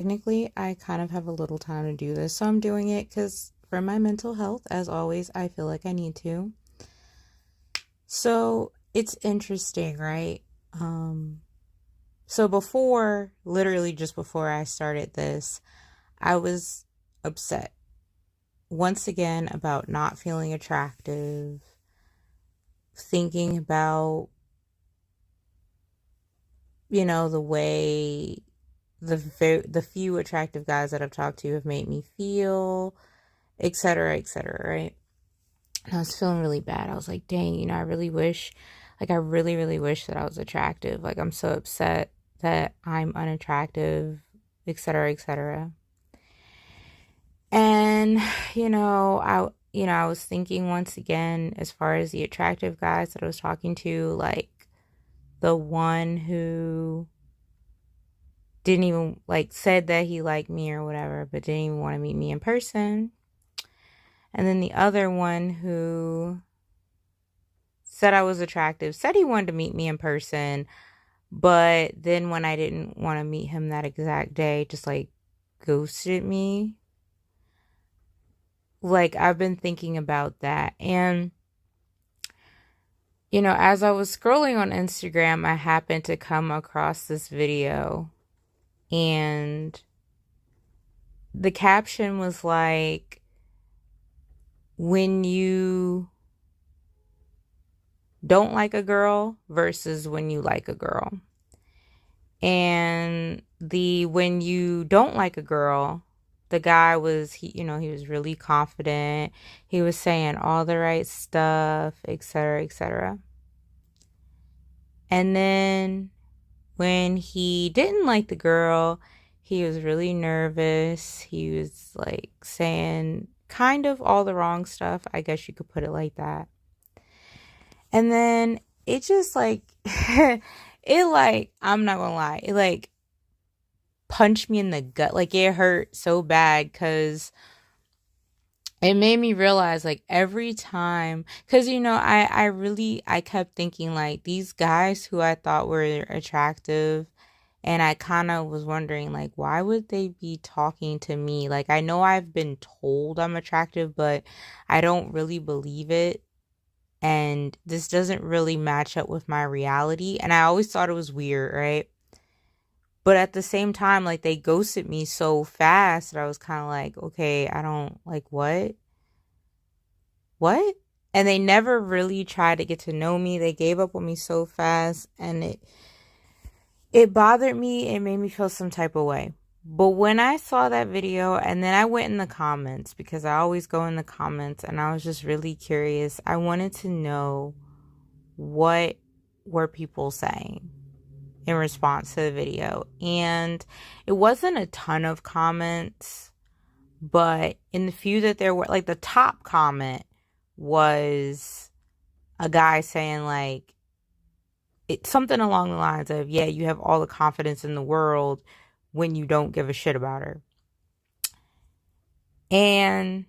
Technically, I kind of have a little time to do this, so I'm doing it because for my mental health, as always, I feel like I need to. So it's interesting, right? Um, so before, literally just before I started this, I was upset once again about not feeling attractive, thinking about, the way the few attractive guys that I've talked to have made me feel, et cetera, right? And I was feeling really bad. I was like, dang, I really wish, I really, really wish that I was attractive. Like, I'm so upset that I'm unattractive, et cetera, et cetera. And, I was thinking once again, as far as the attractive guys that I was talking to, like the one who didn't even like said that he liked me or whatever, but didn't even want to meet me in person. And then the other one who said I was attractive, said he wanted to meet me in person, but then when I didn't want to meet him that exact day, just like ghosted me. Like, I've been thinking about that. And, as I was scrolling on Instagram, I happened to come across this video, and the caption was like, when you don't like a girl versus when you like a girl. And when you don't like a girl, the guy was, he was really confident. He was saying all the right stuff, et cetera, et cetera. And then when he didn't like the girl, he was really nervous. He was like saying kind of all the wrong stuff. I guess you could put it like that. And then it just like, I'm not gonna lie, it like punched me in the gut. Like, it hurt so bad because it made me realize, like, every time, because I kept thinking, like, these guys who I thought were attractive, and I kind of was wondering, like, why would they be talking to me? Like, I know I've been told I'm attractive, but I don't really believe it. And this doesn't really match up with my reality. And I always thought it was weird, right? But at the same time, like, they ghosted me so fast that I was kind of like, okay, I don't, like, what? What? And they never really tried to get to know me. They gave up on me so fast, and it bothered me. It made me feel some type of way. But when I saw that video, and then I went in the comments, because I always go in the comments, and I was just really curious. I wanted to know, what were people saying in response to the video. And it wasn't a ton of comments, but in the few that there were, like, the top comment was a guy saying, like, it's something along the lines of, yeah, you have all the confidence in the world when you don't give a shit about her. And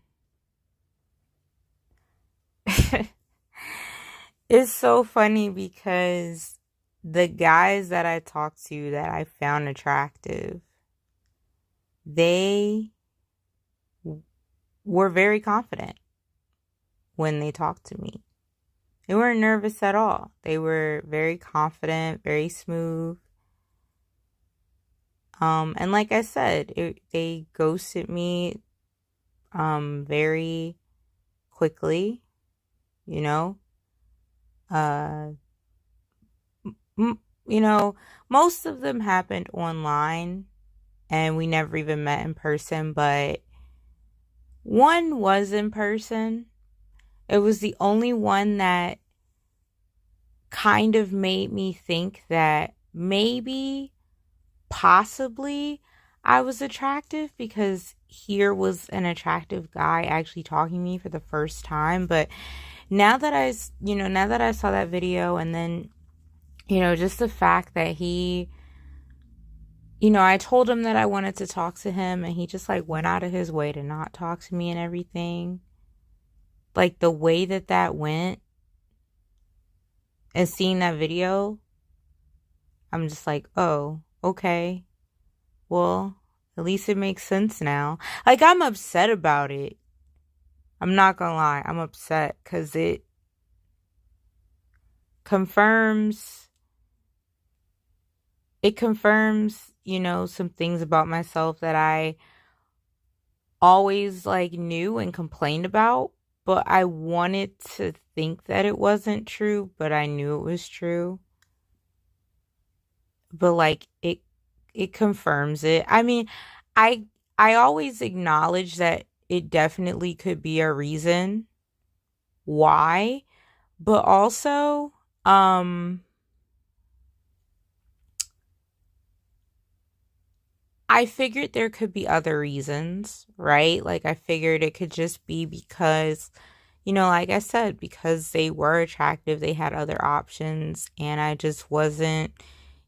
it's so funny because the guys that I talked to that I found attractive, they were very confident when they talked to me. They weren't nervous at all. They were very confident, very smooth. And like I said, they ghosted me very quickly, you know. Uh, m- Most of them happened online, and we never even met in person, but one was in person. It was the only one that kind of made me think that maybe, possibly, I was attractive, because here was an attractive guy actually talking to me for the first time. But now that I saw that video, and then, just the fact that I told him that I wanted to talk to him, and he just like went out of his way to not talk to me and everything. Like, the way that went, and seeing that video, I'm just like, oh, okay. Well, At least it makes sense now. Like, I'm upset about it. I'm not gonna lie. I'm upset because it confirms, some things about myself that I always like knew and complained about, but I wanted to think that it wasn't true, but I knew it was true. But like it confirms it. I mean, I I always acknowledge that it definitely could be a reason why, but also um I figured there could be other reasons, right? Like I figured it could just be because, like I said, because they were attractive, they had other options, and I just wasn't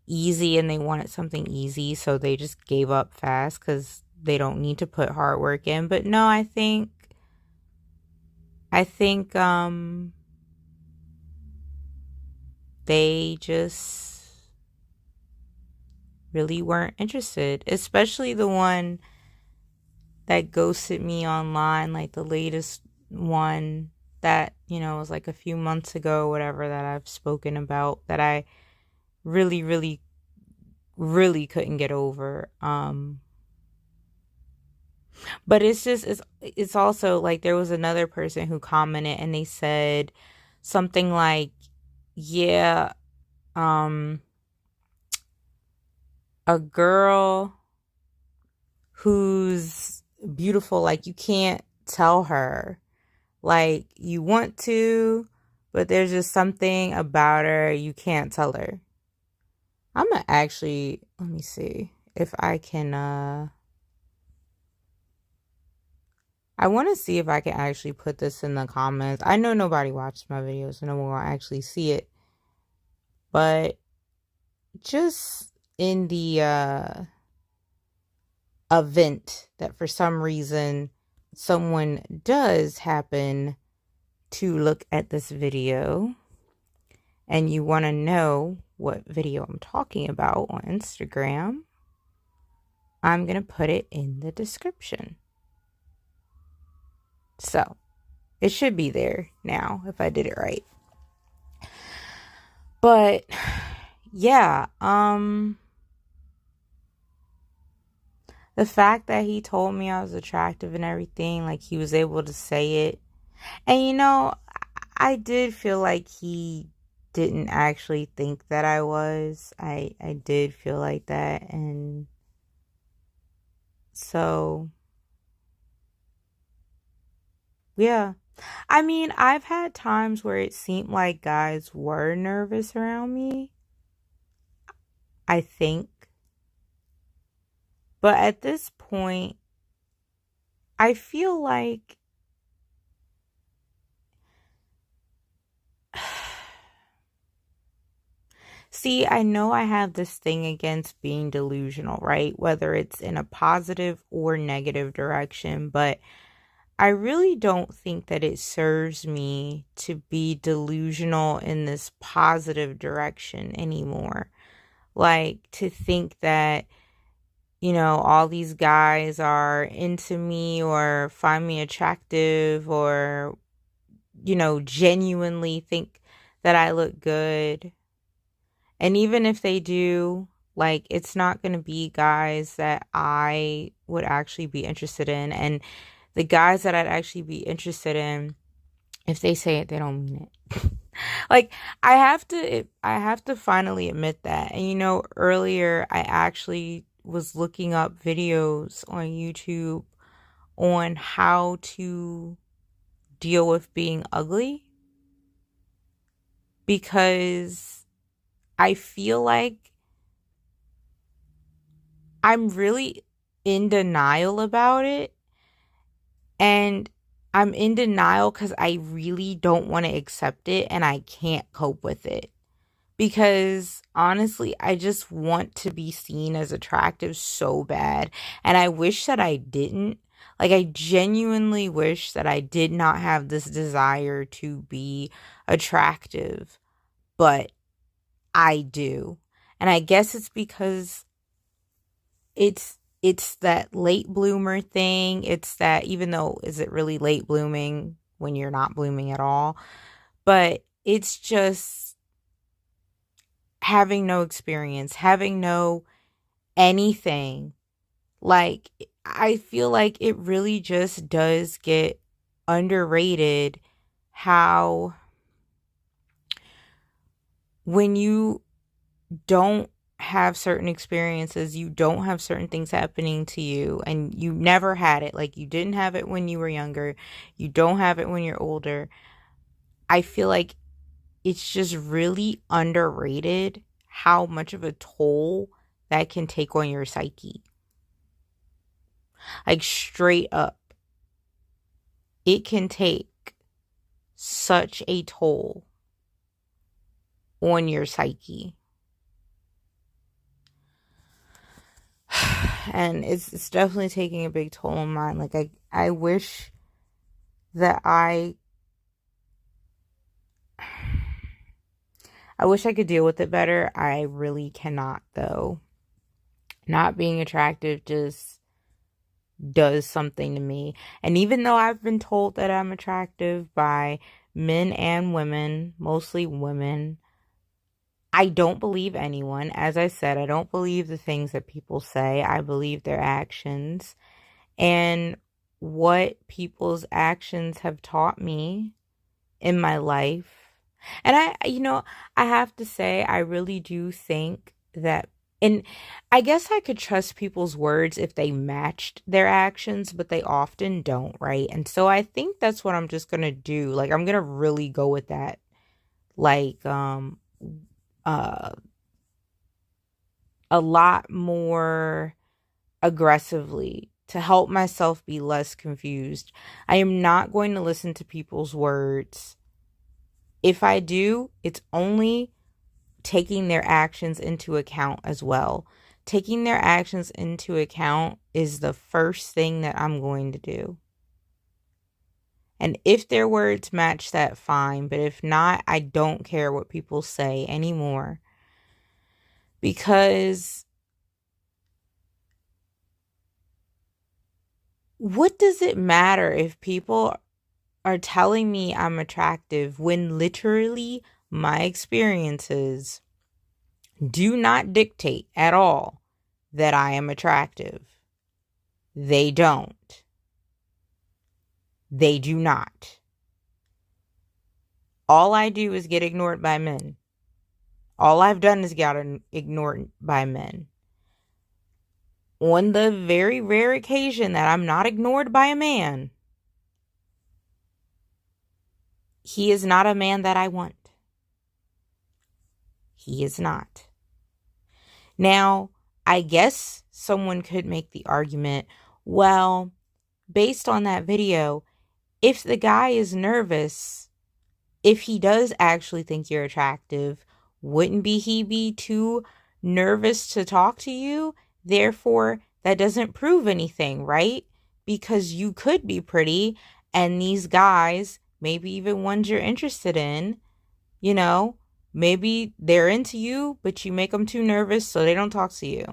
easy and they wanted something easy, so they just gave up fast because they don't need to put hard work in. But no, I think they just really weren't interested, especially the one that ghosted me online, like the latest one that, was like a few months ago, whatever, that I've spoken about, that I really, really, really couldn't get over. But it's also like there was another person who commented and they said something like, yeah, um, a girl who's beautiful, like you can't tell her. Like you want to, but there's just something about her you can't tell her. I'm gonna actually let me see if I can I want to see if I can actually put this in the comments. I know nobody watches my videos, so no one will actually see it. But just in the event that for some reason someone does happen to look at this video and you want to know what video I'm talking about on Instagram, I'm going to put it in the description. So it should be there now if I did it right. But yeah, the fact that he told me I was attractive and everything, like he was able to say it. And I did feel like he didn't actually think that I was. I did feel like that. And so, yeah. I mean, I've had times where it seemed like guys were nervous around me, I think. But at this point, I feel like see, I know I have this thing against being delusional, right? Whether it's in a positive or negative direction, but I really don't think that it serves me to be delusional in this positive direction anymore. Like to think that, all these guys are into me or find me attractive or, genuinely think that I look good. And even if they do, like, it's not going to be guys that I would actually be interested in. And the guys that I'd actually be interested in, if they say it, they don't mean it. Like, I have to finally admit that. And earlier I actually was looking up videos on YouTube on how to deal with being ugly because I feel like I'm really in denial about it. And I'm in denial because I really don't want to accept it and I can't cope with it. Because honestly, I just want to be seen as attractive so bad. And I wish that I didn't. Like, I genuinely wish that I did not have this desire to be attractive. But I do. And I guess it's because it's it's that late bloomer thing. It's that, even though, is it really late blooming when you're not blooming at all? But it's just having no experience, having no anything. Like, I feel like it really just does get underrated how when you don't have certain experiences, you don't have certain things happening to you, and you never had it. Like, you didn't have it when you were younger, you don't have it when you're older. I feel like it's just really underrated how much of a toll that can take on your psyche. Like, straight up, it can take such a toll on your psyche. And it's definitely taking a big toll on mine. Like, I wish that I wish I could deal with it better. I really cannot, though. Not being attractive just does something to me. And even though I've been told that I'm attractive by men and women, mostly women, I don't believe anyone. As I said, I don't believe the things that people say. I believe their actions. And what people's actions have taught me in my life. And I have to say, I really do think that, and I guess I could trust people's words if they matched their actions, but they often don't, right? And so I think that's what I'm just gonna do. Like, I'm gonna really go with that. Like, uh, a lot more aggressively to help myself be less confused. I am not going to listen to people's words. If I do, it's only taking their actions into account as well. Taking their actions into account is the first thing that I'm going to do. And if their words match that, fine. But if not, I don't care what people say anymore. Because what does it matter if people are telling me I'm attractive when literally my experiences do not dictate at all that I am attractive? They don't. They do not. All I do is get ignored by men. All I've done is get ignored by men. On the very rare occasion that I'm not ignored by a man, he is not a man that I want. He is not. Now, I guess someone could make the argument, well, based on that video, if the guy is nervous, if he does actually think you're attractive, wouldn't he be too nervous to talk to you? Therefore, that doesn't prove anything, right? Because you could be pretty, and these guys, maybe even ones you're interested in, maybe they're into you, but you make them too nervous so they don't talk to you.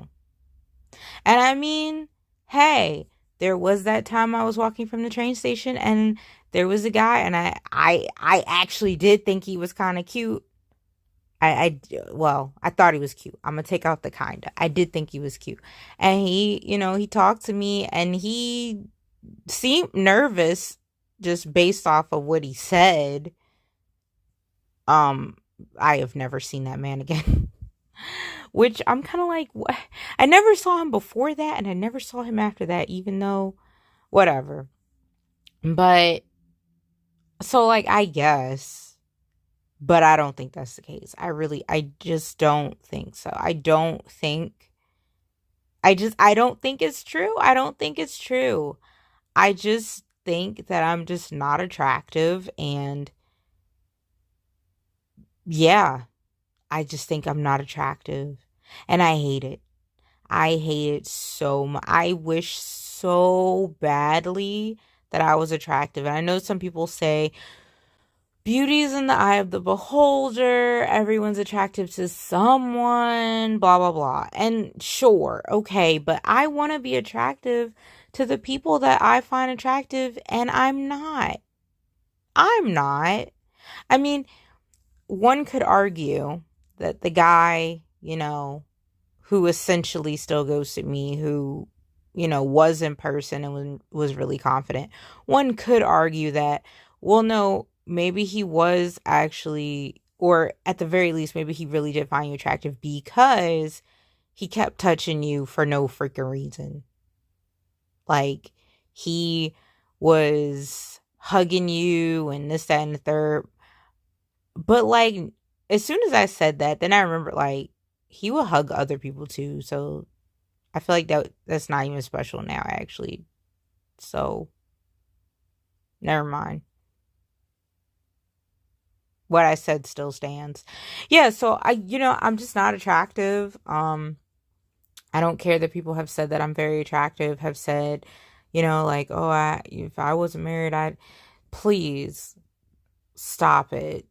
And I mean, hey, there was that time I was walking from the train station and there was a guy, and I actually did think he was kind of cute. Well, I thought he was cute. I'm gonna take out the kinda. I did think he was cute. And he talked to me and he seemed nervous just based off of what he said. I have never seen that man again. Which I'm kind of like, what? I never saw him before that, and I never saw him after that, even though, whatever. But, so, like, I guess, but I don't think that's the case. I just don't think so. I don't think it's true. I don't think it's true. I just think that I'm just not attractive, and yeah, I just think I'm not attractive, and I hate it. I hate it so much. I wish so badly that I was attractive. And I know some people say, beauty is in the eye of the beholder. Everyone's attractive to someone, blah, blah, blah. And sure, okay, but I want to be attractive to the people that I find attractive, and I'm not. I'm not. I mean, one could argue that the guy, who essentially still ghosted me, who, was in person and was really confident, one could argue that, well, no, maybe he was actually, or at the very least, maybe he really did find you attractive because he kept touching you for no freaking reason. Like, he was hugging you and this, that, and the third. But, like, as soon as I said that, then I remember, like, he will hug other people too. So I feel like that's not even special now, actually. So, never mind. What I said still stands. Yeah, so I'm just not attractive. I don't care that people have said that I'm very attractive, have said, like, oh, if I wasn't married, please stop it.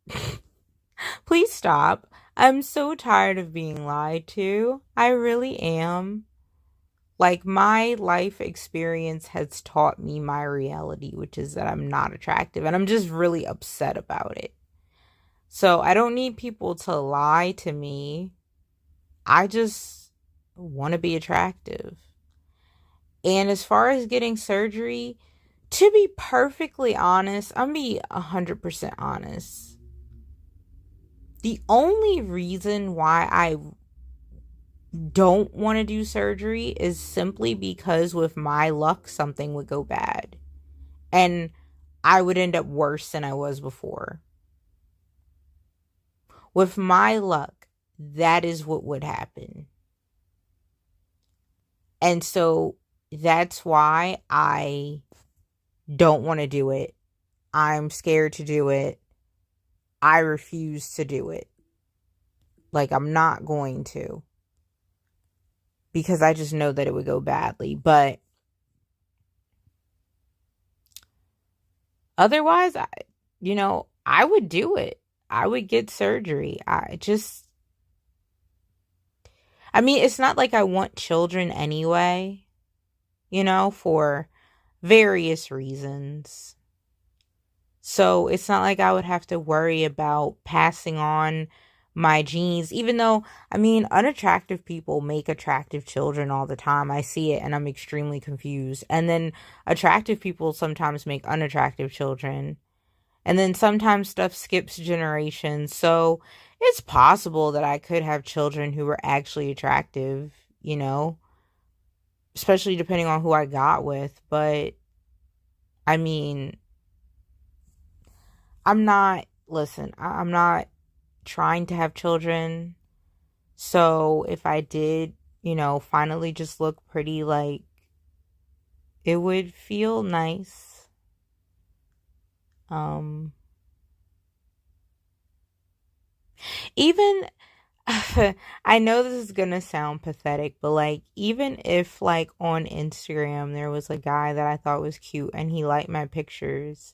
Please stop. I'm so tired of being lied to. I really am. Like, my life experience has taught me my reality, which is that I'm not attractive, and I'm just really upset about it. So I don't need people to lie to me. I just want to be attractive. And as far as getting surgery, to be perfectly honest, I'm going to be 100% honest. The only reason why I don't want to do surgery is simply because with my luck, something would go bad. And I would end up worse than I was before. With my luck, that is what would happen. And so that's why I don't want to do it. I'm scared to do it. I refuse to do it. Like, I'm not going to. Because I just know that it would go badly. But otherwise, I would do it. I would get surgery. It's not like I want children anyway, for various reasons. So it's not like I would have to worry about passing on my genes, even though, unattractive people make attractive children all the time. I see it and I'm extremely confused. And then attractive people sometimes make unattractive children. And then sometimes stuff skips generations. So it's possible that I could have children who were actually attractive, especially depending on who I got with. But, I'm not trying to have children. So if I did, finally just look pretty, like, it would feel nice. Even, I know this is gonna sound pathetic, but, like, even if, like, on Instagram there was a guy that I thought was cute and he liked my pictures,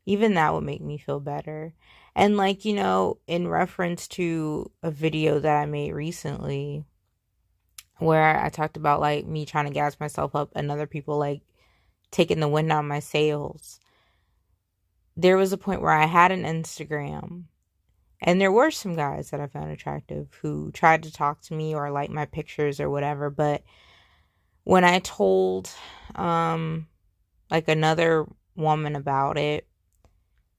even that would make me feel better. And, like, in reference to a video that I made recently where I talked about, like, me trying to gas myself up and other people, like, taking the wind out of my sails, there was a point where I had an Instagram and there were some guys that I found attractive who tried to talk to me or like my pictures or whatever. But when I told, like, another woman about it,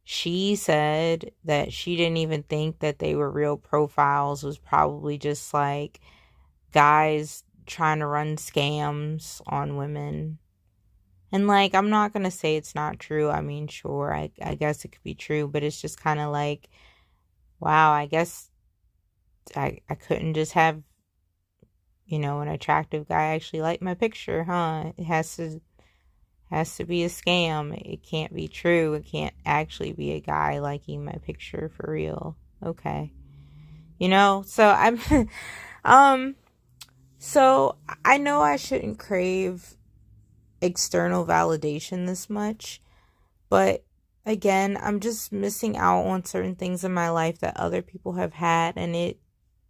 she said that she didn't even think that they were real profiles. It was probably just, like, guys trying to run scams on women. And, like, I'm not going to say it's not true. Sure, I guess it could be true, but it's just kind of like, wow, I guess I couldn't just have, an attractive guy actually like my picture, huh? It has to be a scam. It can't be true. It can't actually be a guy liking my picture for real. Okay. So so I know I shouldn't crave external validation this much, but again, I'm just missing out on certain things in my life that other people have had, and it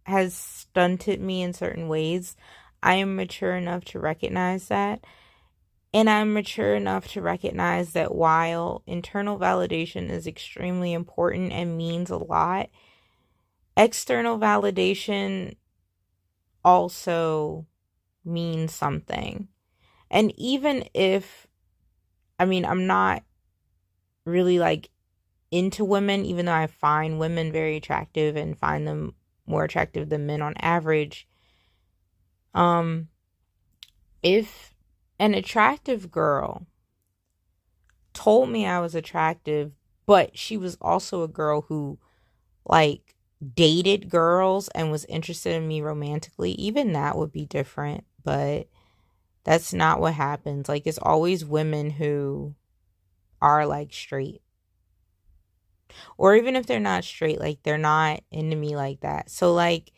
has stunted me in certain ways. I am mature enough to recognize that. And I'm mature enough to recognize that while internal validation is extremely important and means a lot, external validation also means something. And even if, I mean, I'm not really like into women, even though I find women very attractive and find them more attractive than men on average. Um, if an attractive girl told me I was attractive, but she was also a girl who like dated girls and was interested in me romantically, even that would be different. But that's not what happens. Like, it's always women who are like straight. Or even if they're not straight, like they're not into me like that. So like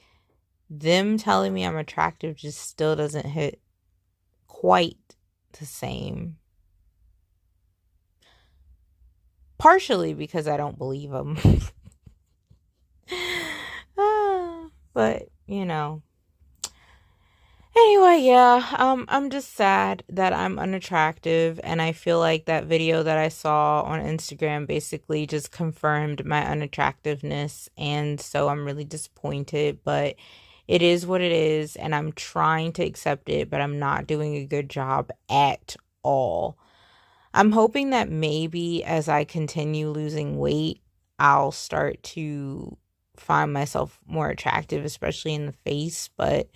them telling me I'm attractive just still doesn't hit quite the same. Partially because I don't believe them. But, you know. Anyway, yeah, I'm just sad that I'm unattractive, and I feel like that video that I saw on Instagram basically just confirmed my unattractiveness, and so I'm really disappointed, but it is what it is, and I'm trying to accept it, but I'm not doing a good job at all. I'm hoping that maybe as I continue losing weight, I'll start to find myself more attractive, especially in the face, but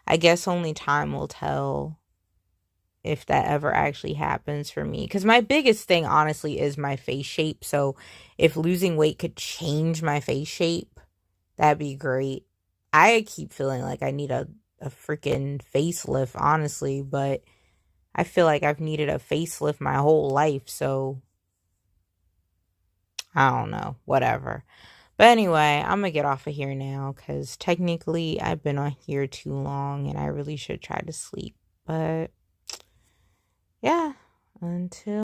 I guess only time will tell if that ever actually happens for me. Because my biggest thing, honestly, is my face shape. So if losing weight could change my face shape, that'd be great. I keep feeling like I need a freaking facelift, honestly, but I feel like I've needed a facelift my whole life. So I don't know, whatever. But anyway, I'm gonna get off of here now because technically I've been on here too long and I really should try to sleep. But yeah, until